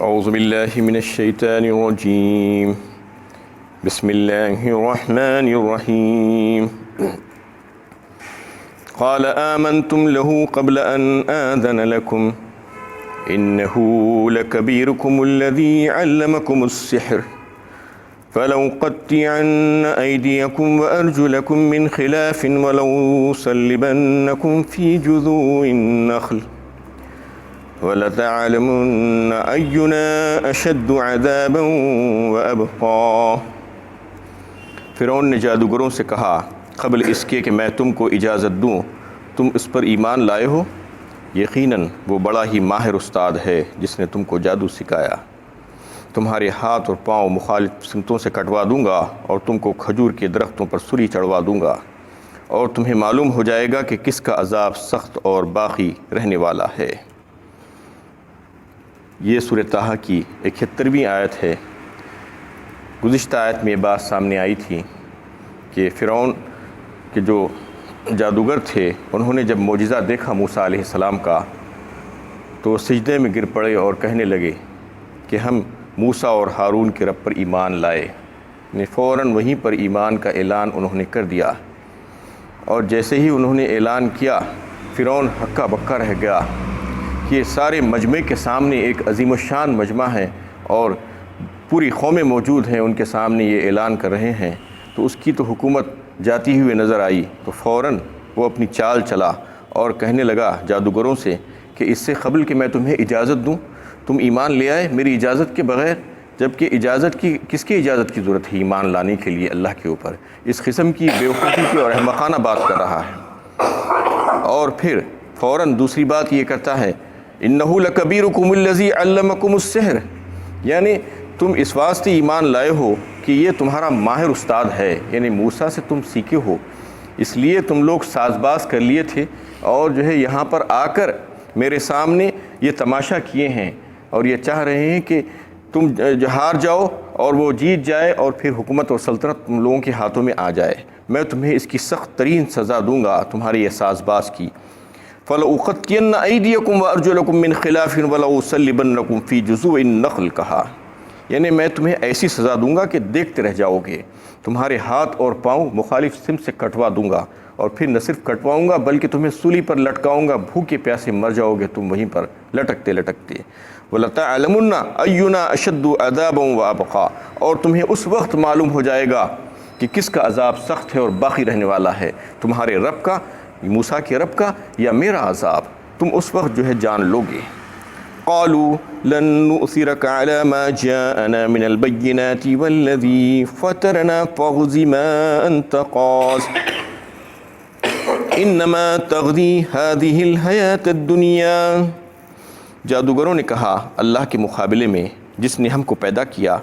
اعوذ باللہ من الشیطان الرجیم بسم اللہ الرحمن الرحیم قال آمنتم له قبل ان آذن لكم انه لكبيركم الذي علمكم السحر فلأقطعن أيديكم وأرجلكم من خلاف ولأصلبنكم في جذوع النخل وَلَتَعْلَمُنَّ أَيُّنَا أَشَدُّ عَذَابًا وَأَبْقَىٰ۔ فرعون نے جادوگروں سے کہا قبل اس کے کہ میں تم کو اجازت دوں تم اس پر ایمان لائے ہو؟ یقیناً وہ بڑا ہی ماہر استاد ہے جس نے تم کو جادو سکھایا۔ تمہارے ہاتھ اور پاؤں مخالف سمتوں سے کٹوا دوں گا اور تم کو کھجور کے درختوں پر سولی چڑھوا دوں گا، اور تمہیں معلوم ہو جائے گا کہ کس کا عذاب سخت اور باقی رہنے والا ہے۔ یہ سورہ طٰہٰ کی 71ویں آیت ہے۔ گزشتہ آیت میں یہ بات سامنے آئی تھی کہ فرعون کے جو جادوگر تھے انہوں نے جب معجزہ دیکھا موسیٰ علیہ السلام کا تو وہ سجدے میں گر پڑے اور کہنے لگے کہ ہم موسیٰ اور ہارون کے رب پر ایمان لائے۔ فوراً وہیں پر ایمان کا اعلان انہوں نے کر دیا، اور جیسے ہی انہوں نے اعلان کیا فرعون ہکا بکا رہ گیا کہ یہ سارے مجمع کے سامنے ایک عظیم الشان مجمع ہے اور پوری قومیں موجود ہیں، ان کے سامنے یہ اعلان کر رہے ہیں، تو اس کی تو حکومت جاتی ہوئے نظر آئی، تو فوراً وہ اپنی چال چلا اور کہنے لگا جادوگروں سے کہ اس سے قبل کہ میں تمہیں اجازت دوں تم ایمان لے آئے میری اجازت کے بغیر، جبکہ اجازت کی کس کی اجازت کی ضرورت ہے ایمان لانے کے لیے اللہ کے اوپر؟ اس قسم کی بیوقوفی کی اور احمقانہ بات کر رہا ہے۔ اور پھر فوراً دوسری بات یہ کرتا ہے انہ لکبیرکم الذی علمکم السحر، یعنی تم اس واسطے ایمان لائے ہو کہ یہ تمہارا ماہر استاد ہے، یعنی موسیٰ سے تم سیکھے ہو، اس لیے تم لوگ ساز باز کر لیے تھے اور جو ہے یہاں پر آ کر میرے سامنے یہ تماشا کیے ہیں اور یہ چاہ رہے ہیں کہ تم ہار جاؤ اور وہ جیت جائے اور پھر حکومت اور سلطنت تم لوگوں کے ہاتھوں میں آ جائے۔ میں تمہیں اس کی سخت ترین سزا دوں گا تمہاری یہ ساز باز کی۔ فَلَأُقَطِّعَنَّ أَيْدِيَكُمْ وَأَرْجُلَكُمْ مِنْ خِلَافٍ وَلَأُصَلِّبَنَّكُمْ فِي جُذُوعِ النَّخْلِ کہا، یعنی میں تمہیں ایسی سزا دوں گا کہ دیکھتے رہ جاؤ گے، تمہارے ہاتھ اور پاؤں مخالف سمت سے کٹوا دوں گا، اور پھر نہ صرف کٹواؤں گا بلکہ تمہیں سولی پر لٹکاؤں گا، بھوکے پیاسے مر جاؤ گے تم وہیں پر لٹکتے لٹکتے۔ وَلَتَعْلَمُنَّ أَيُّنَا أَشَدُّ عَذَابًا وَأَبْقَىٰ، اور تمہیں اس وقت معلوم ہو جائے گا کہ کس کا عذاب سخت ہے اور باقی رہنے والا ہے، تمہارے رب کا، موسیٰ کے رب کا، یا میرا عذاب، تم اس وقت جو ہے جان لو گے۔ قالوا لن نؤثرك على ما جاءنا من البينات والذي فطرنا فاقض ما أنت قاض انما تقضي هذه الحياة الدنيا۔ جادوگروں نے کہا اللہ کے مقابلے میں جس نے ہم کو پیدا کیا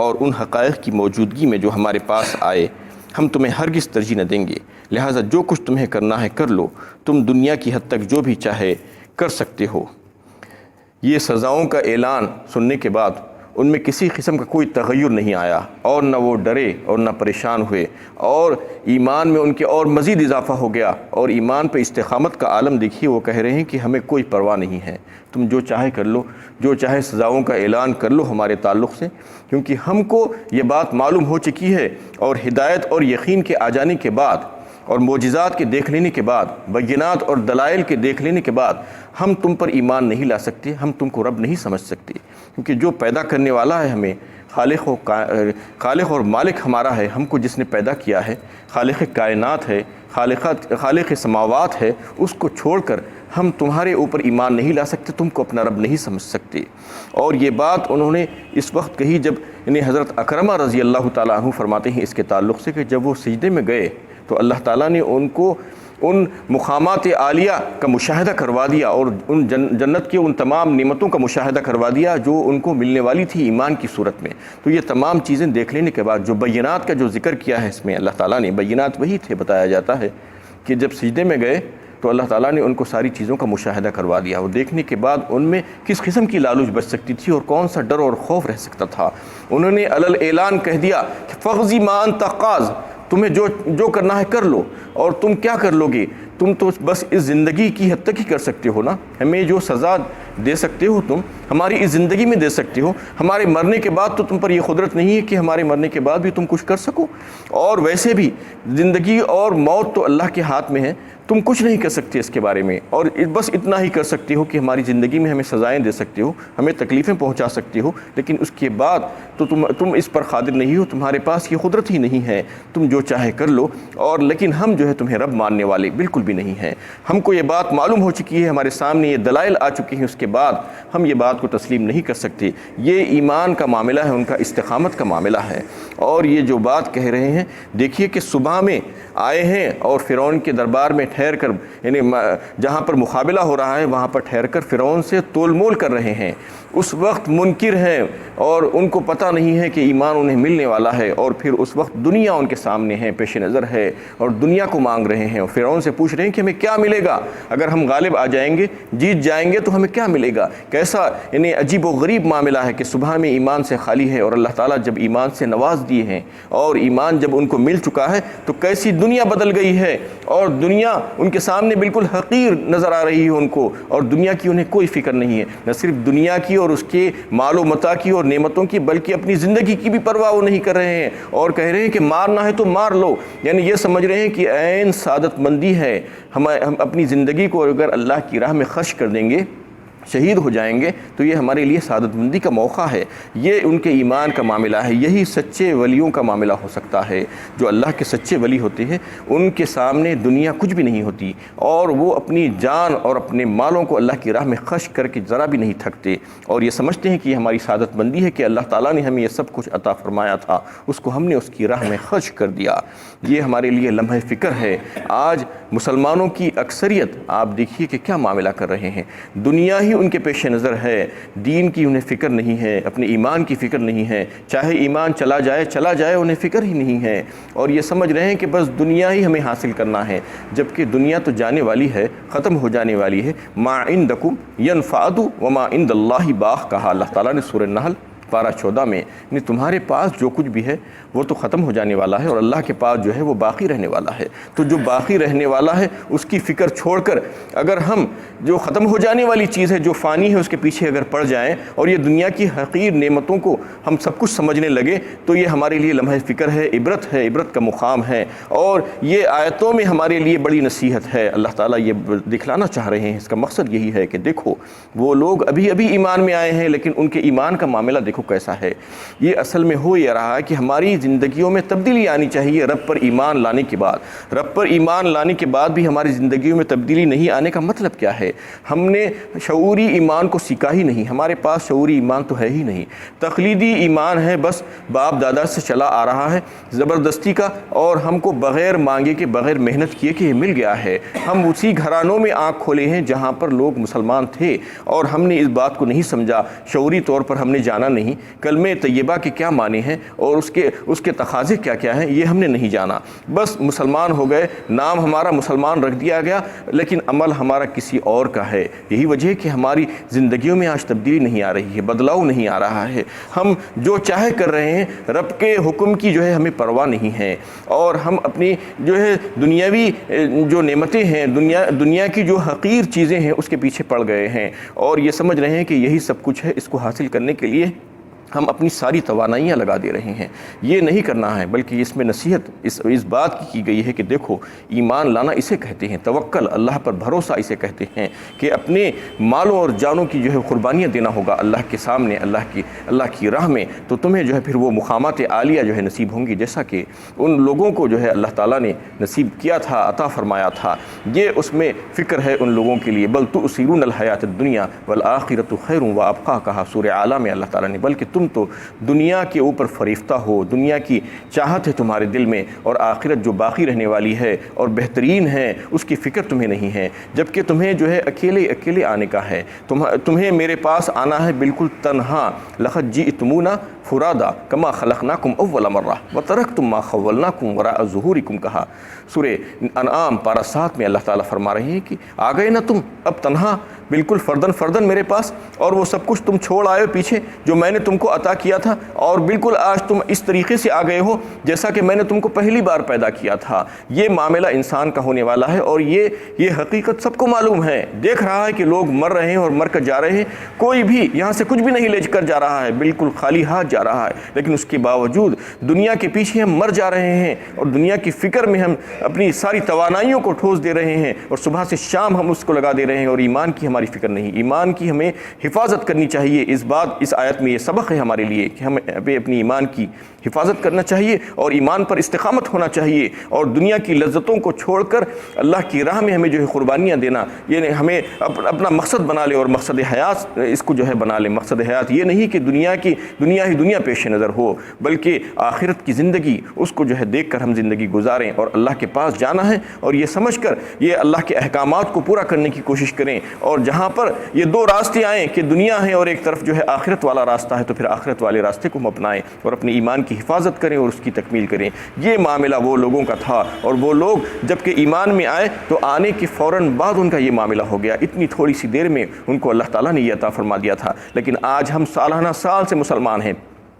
اور ان حقائق کی موجودگی میں جو ہمارے پاس آئے، ہم تمہیں ہرگز ترجیح نہ دیں گے، لہٰذا جو کچھ تمہیں کرنا ہے کر لو، تم دنیا کی حد تک جو بھی چاہے کر سکتے ہو۔ یہ سزاؤں کا اعلان سننے کے بعد ان میں کسی قسم کا کوئی تغیر نہیں آیا، اور نہ وہ ڈرے اور نہ پریشان ہوئے، اور ایمان میں ان کے اور مزید اضافہ ہو گیا، اور ایمان پہ استقامت کا عالم دیکھیے، وہ کہہ رہے ہیں کہ ہمیں کوئی پرواہ نہیں ہے، تم جو چاہے کر لو، جو چاہے سزاؤں کا اعلان کر لو ہمارے تعلق سے، کیونکہ ہم کو یہ بات معلوم ہو چکی ہے، اور ہدایت اور یقین کے آ جانے کے بعد اور معجزات کے دیکھ لینے کے بعد، بینات اور دلائل کے دیکھ لینے کے بعد ہم تم پر ایمان نہیں لا سکتے، ہم تم کو رب نہیں سمجھ سکتے، کیونکہ جو پیدا کرنے والا ہے ہمیں، خالق اور مالک ہمارا ہے، ہم کو جس نے پیدا کیا ہے، خالق کائنات ہے، خالق سماوات ہے، اس کو چھوڑ کر ہم تمہارے اوپر ایمان نہیں لا سکتے، تم کو اپنا رب نہیں سمجھ سکتے۔ اور یہ بات انہوں نے اس وقت کہی جب انہیں حضرت اکرمہ رضی اللہ تعالیٰ عنہ فرماتے ہیں اس کے تعلق سے کہ جب وہ سجدے میں گئے تو اللہ تعالیٰ نے ان کو ان مقامات عالیہ کا مشاہدہ کروا دیا اور ان جنت کے ان تمام نعمتوں کا مشاہدہ کروا دیا جو ان کو ملنے والی تھی ایمان کی صورت میں۔ تو یہ تمام چیزیں دیکھ لینے کے بعد جو بینات کا جو ذکر کیا ہے اس میں اللہ تعالیٰ نے، بینات وہی تھے، بتایا جاتا ہے کہ جب سجدے میں گئے تو اللہ تعالیٰ نے ان کو ساری چیزوں کا مشاہدہ کروا دیا، اور دیکھنے کے بعد ان میں کس قسم کی لالچ بچ سکتی تھی اور کون سا ڈر اور خوف رہ سکتا تھا۔ انہوں نے علل اعلان کہہ دیا کہ فاقض ما انت قاض، تمہیں جو کرنا ہے کر لو، اور تم کیا کر لو گے؟ تم تو بس اس زندگی کی حد تک ہی کر سکتے ہو نا، ہمیں جو سزا دے سکتے ہو تم، ہماری اس زندگی میں دے سکتے ہو، ہمارے مرنے کے بعد تو تم پر یہ قدرت نہیں ہے کہ ہمارے مرنے کے بعد بھی تم کچھ کر سکو، اور ویسے بھی زندگی اور موت تو اللہ کے ہاتھ میں ہے، تم کچھ نہیں کر سکتے اس کے بارے میں، اور بس اتنا ہی کر سکتے ہو کہ ہماری زندگی میں ہمیں سزائیں دے سکتے ہو، ہمیں تکلیفیں پہنچا سکتے ہو، لیکن اس کے بعد تو تم اس پر قادر نہیں ہو، تمہارے پاس یہ قدرت ہی نہیں ہے، تم جو چاہے کر لو۔ اور لیکن ہم جو ہے تمہیں رب ماننے والے بالکل بھی نہیں ہیں، ہم کو یہ بات معلوم ہو چکی ہے، ہمارے سامنے یہ دلائل آ چکے ہیں، اس کے بعد ہم یہ بات کو تسلیم نہیں کر سکتے۔ یہ ایمان کا معاملہ ہے، ان کا استقامت کا معاملہ ہے۔ اور یہ جو بات کہہ رہے ہیں، دیکھیے کہ صبح میں آئے ہیں اور فرعون کے دربار میں ٹھہر کر، یعنی جہاں پر مقابلہ ہو رہا ہے وہاں پر ٹھہر کر فرعون سے تول مول کر رہے ہیں، اس وقت منکر ہیں اور ان کو پتہ نہیں ہے کہ ایمان انہیں ملنے والا ہے، اور پھر اس وقت دنیا ان کے سامنے ہے، پیش نظر ہے، اور دنیا کو مانگ رہے ہیں، اور فرعون سے پوچھ رہے ہیں کہ ہمیں کیا ملے گا اگر ہم غالب آ جائیں گے، جیت جائیں گے تو ہمیں کیا ملے گا۔ کیسا یعنی عجیب و غریب معاملہ ہے کہ صبح میں ایمان سے خالی ہے، اور اللہ تعالیٰ جب ایمان سے نواز دیے ہیں اور ایمان جب ان کو مل چکا ہے تو کیسی دنیا بدل گئی ہے، اور دنیا ان کے سامنے بالکل حقیر نظر آ رہی ہے ان کو، اور دنیا کی انہیں کوئی فکر نہیں ہے، نہ صرف دنیا کی اور اس کے مال و متاع کی اور نعمتوں کی، بلکہ اپنی زندگی کی بھی پرواہ وہ نہیں کر رہے ہیں، اور کہہ رہے ہیں کہ مارنا ہے تو مار لو، یعنی یہ سمجھ رہے ہیں کہ عین سعادت مندی ہے، ہم اپنی زندگی کو اگر اللہ کی راہ میں خرچ کر دیں گے، شہید ہو جائیں گے تو یہ ہمارے لیے سعادت مندی کا موقع ہے۔ یہ ان کے ایمان کا معاملہ ہے، یہی سچے ولیوں کا معاملہ ہو سکتا ہے۔ جو اللہ کے سچے ولی ہوتے ہیں ان کے سامنے دنیا کچھ بھی نہیں ہوتی، اور وہ اپنی جان اور اپنے مالوں کو اللہ کی راہ میں خرچ کر کے ذرا بھی نہیں تھکتے، اور یہ سمجھتے ہیں کہ یہ ہماری سعادت مندی ہے کہ اللہ تعالیٰ نے ہمیں یہ سب کچھ عطا فرمایا تھا، اس کو ہم نے اس کی راہ میں خرچ کر دیا۔ یہ ہمارے لیے لمحہ فکر ہے۔ آج مسلمانوں کی اکثریت آپ دیکھیے کہ کیا معاملہ کر رہے ہیں، دنیا ہی ان کے پیش نظر ہے، دین کی انہیں فکر نہیں ہے، اپنے ایمان کی فکر نہیں ہے، چاہے ایمان چلا جائے انہیں فکر ہی نہیں ہے، اور یہ سمجھ رہے ہیں کہ بس دنیا ہی ہمیں حاصل کرنا ہے، جبکہ دنیا تو جانے والی ہے، ختم ہو جانے والی ہے۔ ما عندکم ینفعد وما عند اللہ باق، کہا اللہ تعالیٰ نے سورہ نحل پارہ 14 میں، یعنی تمہارے پاس جو کچھ بھی ہے وہ تو ختم ہو جانے والا ہے، اور اللہ کے پاس جو ہے وہ باقی رہنے والا ہے۔ تو جو باقی رہنے والا ہے اس کی فکر چھوڑ کر اگر ہم جو ختم ہو جانے والی چیز ہے، جو فانی ہے، اس کے پیچھے اگر پڑ جائیں اور یہ دنیا کی حقیر نعمتوں کو ہم سب کچھ سمجھنے لگے، تو یہ ہمارے لیے لمحہ فکر ہے، عبرت کا مقام ہے، اور یہ آیتوں میں ہمارے لیے بڑی نصیحت ہے۔ اللہ تعالیٰ یہ دکھلانا چاہ رہے ہیں، اس کا مقصد یہی ہے کہ دیکھو وہ لوگ ابھی ایمان میں آئے ہیں، لیکن ان کے ایمان کا معاملہ دیکھو کیسا ہے۔ یہ اصل میں ہو یہ رہا ہے کہ ہماری زندگیوں میں تبدیلی آنی چاہیے رب پر ایمان لانے کے بعد۔ رب پر ایمان لانے کے بعد بھی ہماری زندگیوں میں تبدیلی نہیں آنے کا مطلب کیا ہے؟ ہم نے شعوری ایمان کو سیکھا ہی نہیں، ہمارے پاس شعوری ایمان تو ہے ہی نہیں، تقلیدی ایمان ہے، بس باپ دادا سے چلا آ رہا ہے زبردستی کا، اور ہم کو بغیر مانگے کے بغیر محنت کیے کہ یہ مل گیا ہے۔ ہم اسی گھرانوں میں آنکھ کھولے ہیں جہاں پر لوگ مسلمان تھے، اور ہم نے اس بات کو نہیں سمجھا، شعوری طور پر ہم نے جانا نہیں کلمہ طیبہ کے کیا معنی ہیں اور اس کے تقاضے کیا ہیں، یہ ہم نے نہیں جانا، بس مسلمان ہو گئے، نام ہمارا مسلمان رکھ دیا گیا، لیکن عمل ہمارا کسی اور کا ہے۔ یہی وجہ ہے کہ ہماری زندگیوں میں آج تبدیلی نہیں آ رہی ہے، بدلاؤ نہیں آ رہا ہے، ہم جو چاہے کر رہے ہیں، رب کے حکم کی جو ہے ہمیں پرواہ نہیں ہے، اور ہم اپنی جو ہے دنیاوی جو نعمتیں ہیں، دنیا کی جو حقیر چیزیں ہیں اس کے پیچھے پڑ گئے ہیں، اور یہ سمجھ رہے ہیں کہ یہی سب کچھ ہے، اس کو حاصل کرنے کے لیے ہم اپنی ساری توانائیاں لگا دے رہے ہیں۔ یہ نہیں کرنا ہے، بلکہ اس میں نصیحت اس بات کی گئی ہے کہ دیکھو ایمان لانا اسے کہتے ہیں، توکل اللہ پر بھروسہ اسے کہتے ہیں، کہ اپنے مالوں اور جانوں کی جو ہے قربانیاں دینا ہوگا اللہ کے سامنے، اللہ کی راہ میں، تو تمہیں جو ہے پھر وہ مقامات عالیہ جو ہے نصیب ہوں گی، جیسا کہ ان لوگوں کو جو ہے اللہ تعالیٰ نے نصیب کیا تھا، عطا فرمایا تھا۔ یہ اس میں فکر ہے ان لوگوں کے لیے، بل تؤثرون الحیات الدنیا والآخرۃ خیر وابقیٰ، کہا سورہ اعلیٰ میں اللہ تعالیٰ نے، بلکہ تم تو دنیا کے اوپر فریفتہ ہو، دنیا کی چاہت ہے تمہارے دل میں، اور آخرت جو باقی رہنے والی ہے اور بہترین ہے اس کی فکر تمہیں نہیں ہے، جبکہ تمہیں جو ہے اکیلے آنے کا ہے، تمہیں میرے پاس آنا ہے بالکل تنہا۔ لقد جئتمونا فرادا کما خلقناکم اول مرہ وترکتم ما خولناکم وراء ظہورکم کہا۔ سورہ انعام پارہ 7 میں اللہ تعالیٰ فرما رہے ہیں کہ آ گئے نا تم اب تنہا بالکل فردن میرے پاس، اور وہ سب کچھ تم چھوڑ آئے پیچھے جو میں نے تم کو عطا کیا تھا، اور بالکل آج تم اس طریقے سے آ گئے ہو جیسا کہ میں نے تم کو پہلی بار پیدا کیا تھا۔ یہ معاملہ انسان کا ہونے والا ہے، اور یہ حقیقت سب کو معلوم ہے۔ دیکھ رہا ہے کہ لوگ مر رہے ہیں اور مر کر جا رہے ہیں، کوئی بھی یہاں سے کچھ بھی نہیں لے کر جا رہا ہے، بالکل خالی ہاتھ جا رہا ہے، لیکن اس کے باوجود دنیا کے پیچھے ہم مر جا رہے ہیں، اور دنیا کی فکر میں ہم اپنی ساری توانائیوں کو ٹھوس دے رہے ہیں، اور صبح سے شام ہم اس کو لگا دے رہے ہیں، اور ایمان کی ہماری فکر نہیں۔ ایمان کی ہمیں حفاظت کرنی چاہیے۔ اس آیت میں یہ سبق ہے ہمارے لیے کہ ہمیں اپنی ایمان کی حفاظت کرنا چاہیے، اور ایمان پر استقامت ہونا چاہیے، اور دنیا کی لذتوں کو چھوڑ کر اللہ کی راہ میں ہمیں جو ہے قربانیاں دینا، یہ ہمیں اپنا مقصد بنا لے، اور مقصد حیات اس کو جو ہے بنا لے۔ مقصد حیات یہ نہیں کہ دنیا پیش نظر ہو، بلکہ آخرت کی زندگی اس کو جو ہے دیکھ کر ہم زندگی گزاریں، اور اللہ کے پاس جانا ہے، اور یہ سمجھ کر یہ اللہ کے احکامات کو پورا کرنے کی کوشش کریں، اور جہاں پر یہ دو راستے آئیں کہ دنیا ہے اور ایک طرف جو ہے آخرت والا راستہ ہے، تو پھر آخرت والے راستے کو ہم اپنائیں اور اپنے ایمان کی حفاظت کریں اور اس کی تکمیل کریں۔ یہ معاملہ وہ لوگوں کا تھا، اور وہ لوگ جب کہ ایمان میں آئے تو آنے کے فوراً بعد ان کا یہ معاملہ ہو گیا۔ اتنی تھوڑی سی دیر میں ان کو اللہ تعالیٰ نے یہ عطا فرما دیا تھا، لیکن آج ہم سالانہ سال سے مسلمان ہیں،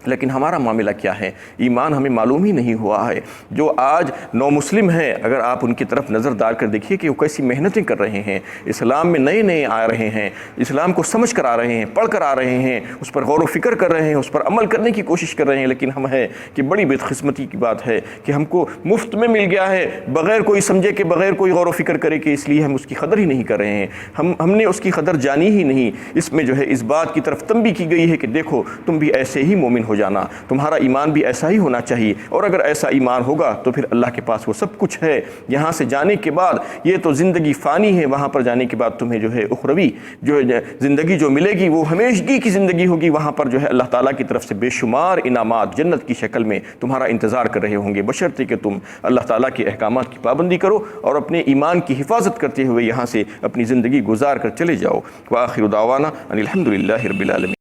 لیکن ہمارا معاملہ کیا ہے؟ ایمان ہمیں معلوم ہی نہیں ہوا ہے۔ جو آج نو مسلم ہیں، اگر آپ ان کی طرف نظر ڈال کر دیکھیے کہ وہ کیسی محنتیں کر رہے ہیں، اسلام میں نئے آ رہے ہیں، اسلام کو سمجھ کر آ رہے ہیں، پڑھ کر آ رہے ہیں، اس پر غور و فکر کر رہے ہیں، اس پر عمل کرنے کی کوشش کر رہے ہیں، لیکن ہم ہے کہ بڑی بدقسمتی کی بات ہے کہ ہم کو مفت میں مل گیا ہے، بغیر کوئی سمجھے کہ بغیر کوئی غور و فکر کرے کہ، اس لیے ہم اس کی قدر ہی نہیں کر رہے ہیں۔ ہم نے اس کی قدر جانی ہی نہیں۔ اس میں جو ہے اس بات کی طرف تنبیہ کی گئی ہے کہ دیکھو تم بھی ایسے ہی مومن ہو جانا، تمہارا ایمان بھی ایسا ہی ہونا چاہیے، اور اگر ایسا ایمان ہوگا تو پھر اللہ کے پاس وہ سب کچھ ہے۔ یہاں سے جانے کے بعد یہ تو زندگی فانی ہے، وہاں پر جانے کے بعد تمہیں جو ہے اخروی جو زندگی جو ملے گی وہ ہمیشگی کی زندگی ہوگی۔ وہاں پر جو ہے اللہ تعالیٰ کی طرف سے بے شمار انعامات جنت کی شکل میں تمہارا انتظار کر رہے ہوں گے، بشرطے کہ تم اللہ تعالیٰ کے احکامات کی پابندی کرو اور اپنے ایمان کی حفاظت کرتے ہوئے یہاں سے اپنی زندگی گزار کر چلے جاؤ۔ وآخر دعوانا ان الحمد للہ رب العالمین۔